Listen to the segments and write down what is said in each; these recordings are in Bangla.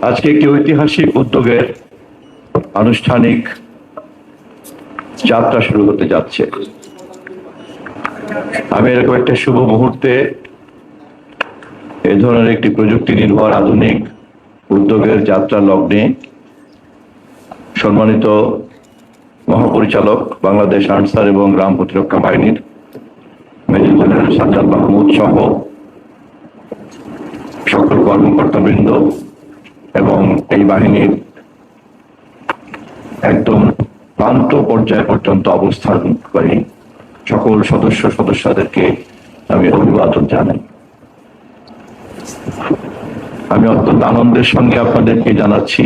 আজকে একটি ঐতিহাসিক উদ্যোগের আনুষ্ঠানিক যাত্রা শুরু হতে যাচ্ছে। আমি এরকম একটা শুভ মুহূর্তে এই ধরনের একটি প্রযুক্তি নির্ভর আধুনিক উদ্যোগের যাত্রা লগ্নে সম্মানিত মহাপরিচালক বাংলাদেশ আনসার এবং গ্রাম প্রতিরক্ষা বাহিনীর মেজর জেনারেল সাজ্জাদ মাহমুদ সহ সকল কর্মকর্তাবৃন্দ এবং এই বাহিনীর একদম প্রান্ত পর্যায় পর্যন্ত অবস্থানকারী সকল সদস্যদেরকে আমি অভিবাদন জানাই। আমি অত্যন্ত আনন্দের সঙ্গে আপনাদেরকে জানাচ্ছি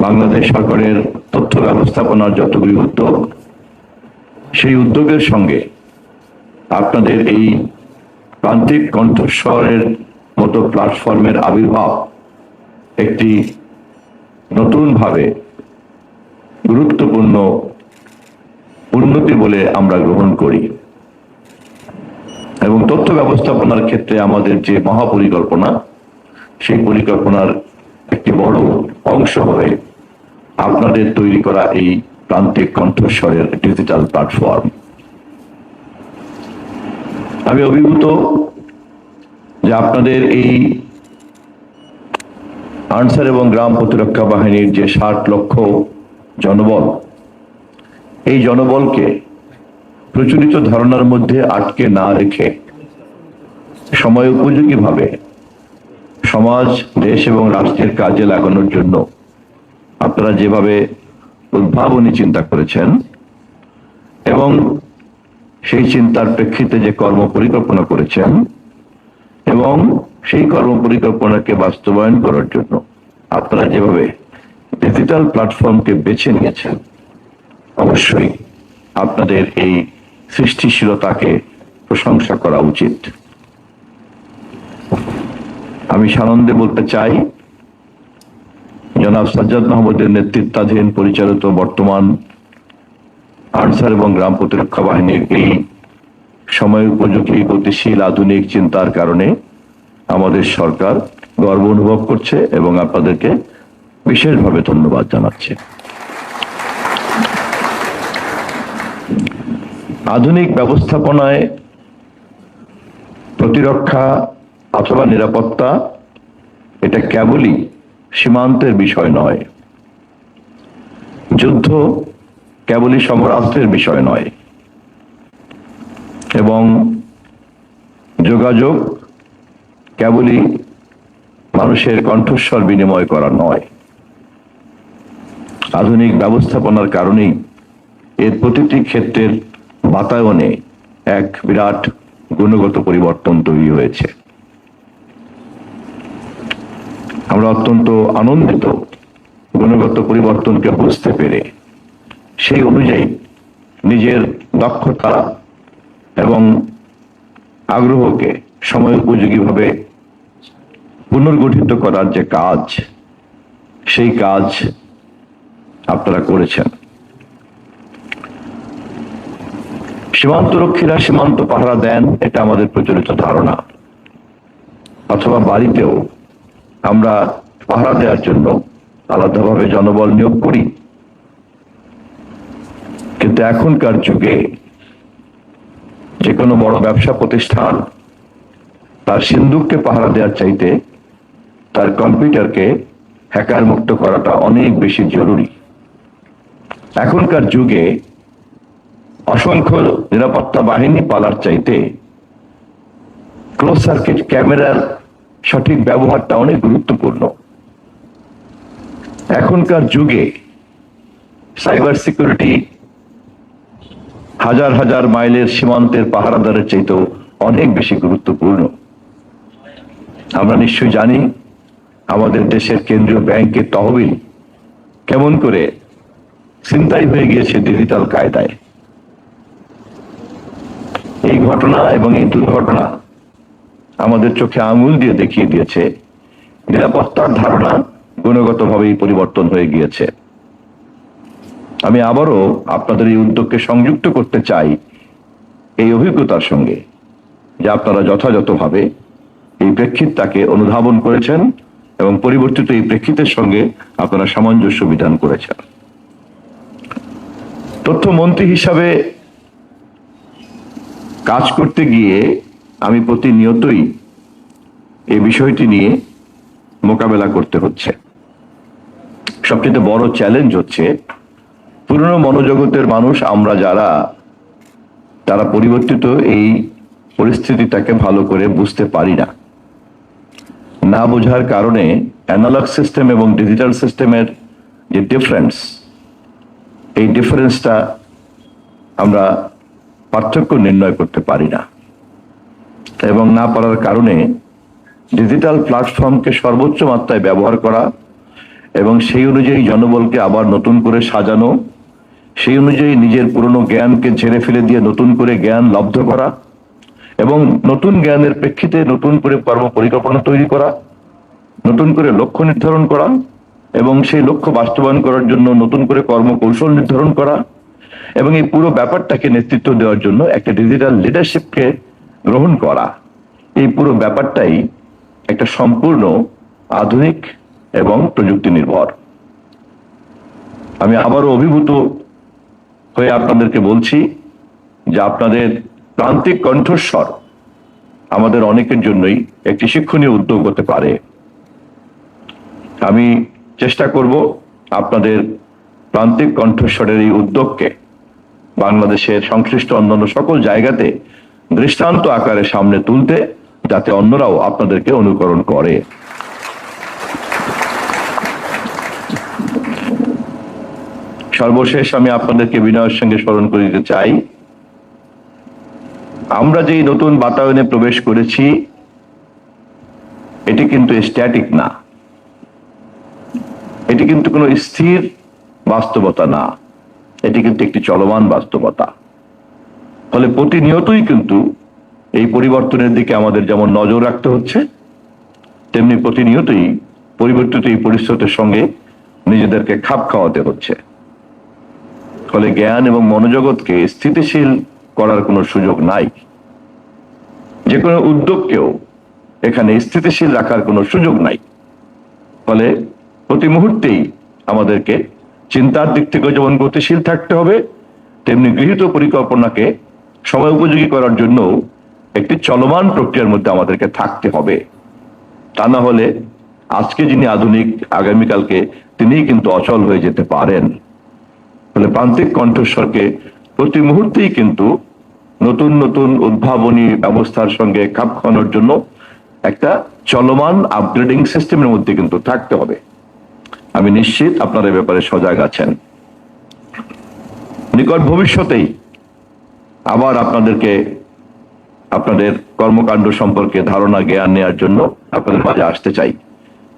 বাংলাদেশ সরকারের তথ্য ব্যবস্থাপনার যতগুলি উদ্যোগ, সেই উদ্যোগের সঙ্গে আপনাদের এই প্রান্তিক কণ্ঠস্বরের মতো প্ল্যাটফর্মের আবির্ভাব একটি নতুনভাবে গুরুত্বপূর্ণ উন্নতি বলে আমরা গ্রহণ করি এবং তথ্য ব্যবস্থাপনার ক্ষেত্রে আমাদের যে মহাপরিকল্পনা, সেই পরিকল্পনার একটি বড় অংশ হয়ে আপনাদের তৈরি করা এই প্রান্তিক কণ্ঠস্বরের ডিজিটাল প্ল্যাটফর্ম। আমি অভিভূত যে আপনাদের এই আনসার এবং গ্রাম প্রতিরক্ষা বাহিনীর যে 60 লক্ষ জনবল, এই জনবলকে প্রচলিত ধারণার মধ্যে আটকে না রেখে সময় উপযোগীভাবে সমাজ, দেশ এবং রাষ্ট্রের কাজে লাগানোর জন্য আপনারা যেভাবে উদ্ভাবনী চিন্তা করেছেন এবং সেই চিন্তার প্রেক্ষিতে যে কর্ম পরিকল্পনা করেছেন এবং সেই কর্ম পরিকল্পনাকে বাস্তবায়ন করার জন্য আপনারা যেভাবে ডিজিটাল প্ল্যাটফর্মকে বেছে নিয়েছেন, অবশ্যই আপনাদের এই সৃষ্টিশীলতাকে প্রশংসা করা উচিত। আমি সানন্দে বলতে চাই, জনাব সাজ্জাদ মাহমুদের নেতৃত্বাধীন পরিচালিত বর্তমান আনসার এবং গ্রাম প্রতিরক্ষা বাহিনীর এই সময় উপযোগী গতিশীল আধুনিক চিন্তার কারণে আমাদের সরকার গর্ব অনুভব করছে এবং আপনাদেরকে বিশেষভাবে ধন্যবাদ জানাচ্ছে। আধুনিক ব্যবস্থাপনায় প্রতিরক্ষা অথবা নিরাপত্তা এটা কেবলই সীমান্তের বিষয় নয়, যুদ্ধ কেবলই সমরাস্ত্রের বিষয় নয় এবং যোগাযোগ কেবলই মানুষের কণ্ঠস্বর বিনিময় করা নয়। আধুনিক ব্যবস্থাপনার কারণেই এর প্রতিটি ক্ষেত্রের বাতায়নে এক বিরাট গুণগত পরিবর্তন তৈরি হয়েছে। আমরা অত্যন্ত আনন্দিত গুণগত পরিবর্তনকে বুঝতে পেরে সেই অনুযায়ী নিজের দক্ষতা এবং আগ্রহকে সময় উপযোগীভাবে পুনর্গঠিত করার যে কাজ, সেই কাজ আপনারা করেছেন। সীমান্তরক্ষীরা সীমান্ত পাহারা দেন, এটা আমাদের প্রচলিত ধারণা, অথবা বাড়িতেও আমরা পাহারা দেওয়ার জন্য আলাদাভাবে জনবল নিয়োগ করি। কিন্তু এখনকার যুগে যে কোনো বড় ব্যবসা প্রতিষ্ঠান তার সিন্দুককে পাহারা দেওয়ার চাইতে তার কম্পিউটারকে হ্যাকার মুক্ত করাটা অনেক বেশি জরুরি। এখনকার যুগে অসংখ্য নিরাপত্তা বাহিনী পালার চাইতে ক্লোজ সার্কিট ক্যামেরার সঠিক ব্যবহারটা অনেক গুরুত্বপূর্ণ। এখনকার যুগে সাইবার সিকিউরিটি হাজার হাজার মাইলের সীমান্তের পাহারাদারের চাইতেও অনেক বেশি গুরুত্বপূর্ণ। আমরা নিশ্চয়ই জানি আমাদের দেশের কেন্দ্রীয় ব্যাংকের তহবিল কেমন করে ছিনতাই হয়ে গিয়েছে ডিজিটাল কায়দায়। এই ঘটনা এবং এই দুর্ঘটনা আমাদের চোখে আঙুল দিয়ে দেখিয়ে দিয়েছে নিরাপত্তার ধারণা গুণগতভাবেই পরিবর্তন হয়ে গিয়েছে। আমি আবারও আপনাদের এই উদ্যোগকে সংযুক্ত করতে চাই এই অভিজ্ঞতার সঙ্গে, যে আপনারা যথাযথভাবে এই প্রেক্ষিতটাকে অনুধাবন করেছেন এবং পরিবর্তিত এই প্রেক্ষিতের সঙ্গে আপনারা সামঞ্জস্য বিধান করেছেন। তথ্যমন্ত্রী হিসাবে কাজ করতে গিয়ে আমি প্রতিনিয়তই এই বিষয়টি নিয়ে মোকাবেলা করতে হচ্ছে। সবচেয়ে বড় চ্যালেঞ্জ হচ্ছে পুরনো মনোজগতের মানুষ আমরা যারা, তারা পরিবর্তিত এই পরিস্থিতিটাকে ভালো করে বুঝতে পারি না। না বোঝার কারণে অ্যানালগ সিস্টেম এবং ডিজিটাল সিস্টেমের যে ডিফারেন্স, এই ডিফারেন্সটা আমরা পার্থক্য নির্ণয় করতে পারি না, এবং না পারার কারণে ডিজিটাল প্ল্যাটফর্মকে সর্বোচ্চ মাত্রায় ব্যবহার করা এবং সেই অনুযায়ী জনবলকে আবার নতুন করে সাজানো, সেই অনুযায়ী নিজের পুরনো জ্ঞানকে ঝেড়ে ফেলে দিয়ে নতুন করে জ্ঞান লব্ধ করা এবং নতুন জ্ঞানের প্রেক্ষিতে নতুন করে কর্ম পরিকল্পনা তৈরি করা, নতুন করে লক্ষ্য নির্ধারণ করা এবং সেই লক্ষ্য বাস্তবায়ন করার জন্য নতুন করে কর্মকৌশল নির্ধারণ করা এবং এই পুরো ব্যাপারটাকে নেতৃত্ব দেওয়ার জন্য একটা ডিজিটাল লিডারশিপকে গ্রহণ করা, এই পুরো ব্যাপারটাই একটা সম্পূর্ণ আধুনিক এবং প্রযুক্তি নির্ভর। আমি আবারও অভিভূত হয়ে আপনাদেরকে বলছি যে আপনাদের প্রান্তিক কণ্ঠস্বর আমাদের অনেকের জন্যই একটি শিক্ষণীয় উদ্যোগ হতে পারে। আমি চেষ্টা করব আপনাদের প্রান্তিক কণ্ঠস্বরের এই উদ্যোগকে বাংলাদেশের সংশ্লিষ্ট অন্যান্য সকল জায়গাতে দৃষ্টান্ত আকারে সামনে তুলতে, যাতে অন্যরাও আপনাদেরকে অনুকরণ করে। সর্বশেষ আমি আপনাদেরকে বিনয়ের সঙ্গে স্মরণ করে দিতে চাই, আমরা যেই নতুন বাতায়নে প্রবেশ করেছি এটি কিন্তু স্ট্যাটিক না, এটি কিন্তু কোনো স্থির বাস্তবতা না, এটি কিন্তু একটি চলমান বাস্তবতা। ফলে প্রতিনিয়তই কিন্তু এই পরিবর্তনের দিকে আমাদের যেমন নজর রাখতে হচ্ছে, তেমনি প্রতিনিয়তই পরিবর্তিত এই পরিস্থিতির সঙ্গে নিজেদেরকে খাপ খাওয়াতে হচ্ছে। ফলে জ্ঞান এবং মনোজগৎকে স্থিতিশীল করার কোনো সুযোগ নাই, যে কোনো উদ্যোগকেও এখানে স্থিতিশীল রাখার কোনো সুযোগ নাই। ফলে প্রতি মুহূর্তেই আমাদেরকে চিন্তার দিক থেকে যেমন গতিশীল থাকতে হবে, তেমনি গৃহীত পরিকল্পনাকে সময় উপযোগী করার জন্য একটি চলমান প্রক্রিয়ার মধ্যে আমাদেরকে থাকতে হবে। তা না হলে আজকে যিনি আধুনিক, আগামীকালকে তিনিই কিন্তু অচল হয়ে যেতে পারেন। ফলে প্রান্তিক কণ্ঠস্বরকে প্রতি মুহূর্তেই কিন্তু নতুন নতুন উদ্ভাবনী ব্যবস্থার সঙ্গে খাপ খাওয়ানোর জন্য একটা চলমান আপগ্রেডিং সিস্টেমের মধ্যে কিন্তু থাকতে হবে। আমি নিশ্চিত আপনারা এ ব্যাপারে সজাগ আছেন। নিকট ভবিষ্যতেই আবার আপনাদেরকে আপনাদের কর্মকাণ্ড সম্পর্কে ধারণা জ্ঞান নেওয়ার জন্য আপনাদের মাঝে আসতে চাই।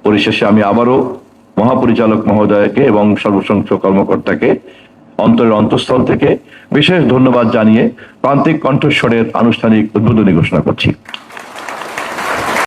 পরিশেষে আমি আবারও মহাপরিচালক মহোদয়কে এবং সর্বসংখ্যক কর্মকর্তাকে অন্তরের অন্তঃস্থল থেকে বিশেষ ধন্যবাদ জানিয়ে প্রান্তিক কণ্ঠস্বরের আনুষ্ঠানিক উদ্বোধনী ঘোষণা করছি।